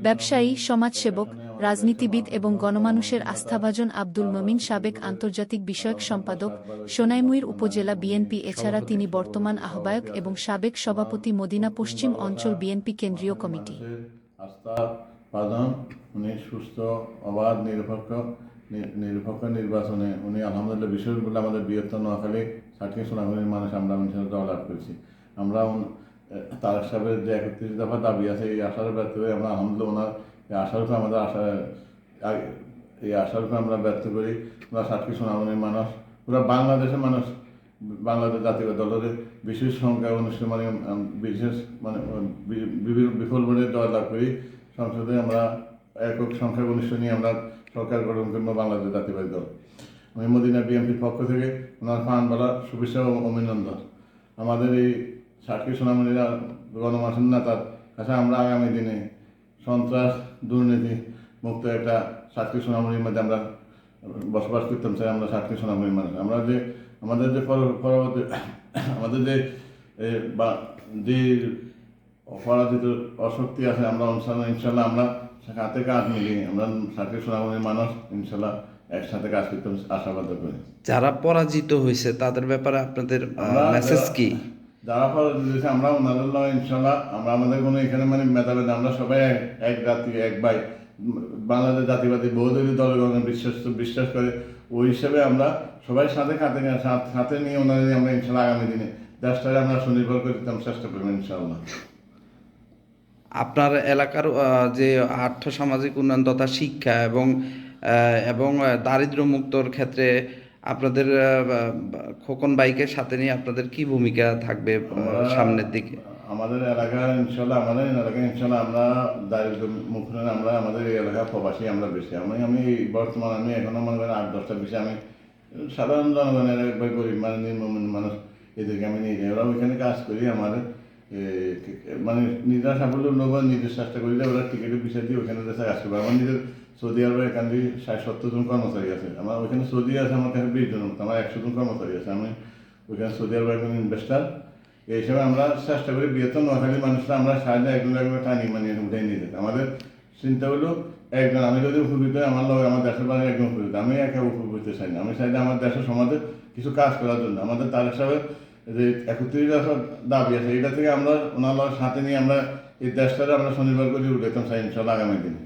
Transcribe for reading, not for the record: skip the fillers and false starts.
ব্যবসায়ী, সমাজসেবক, রাজনীতিবিদ এবং গণমানুষের আস্থাভাজন আব্দুল মমিন সাবেক আন্তর্জাতিক বিষয়ক সম্পাদক, সোনাইমুড়ি উপজেলা বিএনপি। এছাড়া তিনি বর্তমান আহ্বায়ক এবং সাবেক সভাপতি মদিনা পশ্চিম অঞ্চল বিএনপি কেন্দ্রীয় কমিটি। উনি সুস্থ, অবাধ, নিরপেক্ষ নির্বাচনে উনি আলহামদুলিল্লাহ বিশেষ বলে আমাদের বৃহত্তর নোয়াখালী সাতক্ষীরা সোনামুড়ির মানুষ আমরা জয়লাভ করেছি। আমরা তারেক সাহেবের যে 31 দফা দাবি আছে, এই আশার ব্যর্থ হয়ে আমরা আলহামদুলিল্লাহ ওনার এই আশার উপরে আমাদের এই আশার উপরে আমরা ব্যর্থ করি। ওরা সাতক্ষীরা সোনামুড়ির মানুষ, পুরো বাংলাদেশের মানুষ, বাংলাদেশ জাতীয় দলের বিশেষ সংখ্যা অনুষ্ঠিত বিপুল ভোটে জয়লাভ করি। সংসদে আমরা একক সংখ্যা অনুষ্ঠিত নিয়ে আমরা সরকার গঠন করবো বাংলাদেশ জাতীয়বাদী দল। আমি মদিনা বিএনপির পক্ষ থেকে ওনার প্রাণবলা শুভেচ্ছা ও অভিনন্দন। আমাদের এই সাতক্ষীরা সোনামুড়ির গণমানুষের নেতার কাছে আমরা আগামী দিনে সন্ত্রাস, দুর্নীতি মুক্ত একটা সাতক্ষীরা সোনামুড়ির মধ্যে আমরা বসবাস করতাম চাই। আমরা সাতক্ষীরা সোনামুড়ির মানুষ, আমরা যে আমাদের যে পরবর্তী আমাদের যে অপরাজিত অশক্তি আছে, আমরা ইনশাল্লাহ আমরা হাতে কাজ মিলিয়ে আমরা সাতক্ষীরা সোনামুড়ির মানুষ ইনশাল্লাহ একসাথে কাজ করতে আশাবাদ করি। যারা পরাজিত হয়েছে তাদের ব্যাপারে আপনাদের মেসেজ কি? যারা পরাজিত হয়েছে আমরা ওনাদের ইনশাল্লাহ আমরা আমাদের কোনো এখানে মেধাভেদ, আমরা সবাই এক জাতি, এক ভাই। বাংলাদেশ জাতীয়বাদী বহুদলীয় দলগণ বিশ্বাস করে, ওই হিসাবে আমরা সবাই সাথে নিয়ে ওনাদের আমরা ইনশাল্লাহ আগামী দিনে দেশটাকে আমরা সুনির্ভর করে দিতে চেষ্টা করবো ইনশাল্লাহ। আপনার এলাকার যে আর্থ সামাজিক উন্নয়ন তথা শিক্ষা এবং দারিদ্র্য মুক্তর ক্ষেত্রে আপনাদের খোকন ভাইকে সাথে নিয়ে আপনাদের কি ভূমিকা থাকবে সামনের দিকে? আমাদের এলাকায় ইনশাল্লাহ আমরা দারিদ্র্য মুক্ত, আমরা আমাদের এই এলাকা প্রবাসী আমরা বেশি। আমি বর্তমানে আমি এখনো মনে করেন 8-10টা বেশি আমি সাধারণ জনগণের একবার গরিব নিম্ন মানুষ এদেরকে আমি নিয়ে যাই। ওরা ওইখানে কাজ করি, আমাদের নিজেরা সাফল্য নেবো, নিজের চেষ্টা করি ওরা টিকিটের বিষয় দিয়ে ওইখানে কাজ করবে। আমার নিজের সৌদি আরবে এখান থেকে 60-70 জন কর্মচারী আছে। আমার ওইখানে সৌদি আছে আমার কাছে 20 জন মতো, আমার 100 জন কর্মচারী আছে। আমি ওইখানে সৌদি আরবে এখন ইনভেস্টার। এই হিসাবে আমরা চেষ্টা করি বৃহত্তর নোয়াখালীর মানুষরা আমরা সাহায্যে একজন টানি উঠে নিয়ে যেতে। আমাদের চিন্তা হলো একজন, আমি যদি উপকৃত হয় আমার লোক আমার দেশের বাড়ি একজন উপকৃত, আমি একা উপকৃত চাই না। আমি চাই যে আমার দেশের সমাজে কিছু কাজ করার জন্য আমাদের তারেক সাহেবের যে 31 দফা দাবি আছে, এটা থেকে আমরা ওনার সাথে নিয়ে আমরা এই দেশটাকে আমরা স্বনির্ভর করে উঠেতাম চাই ইনশাল্লাহ আগামী দিনে।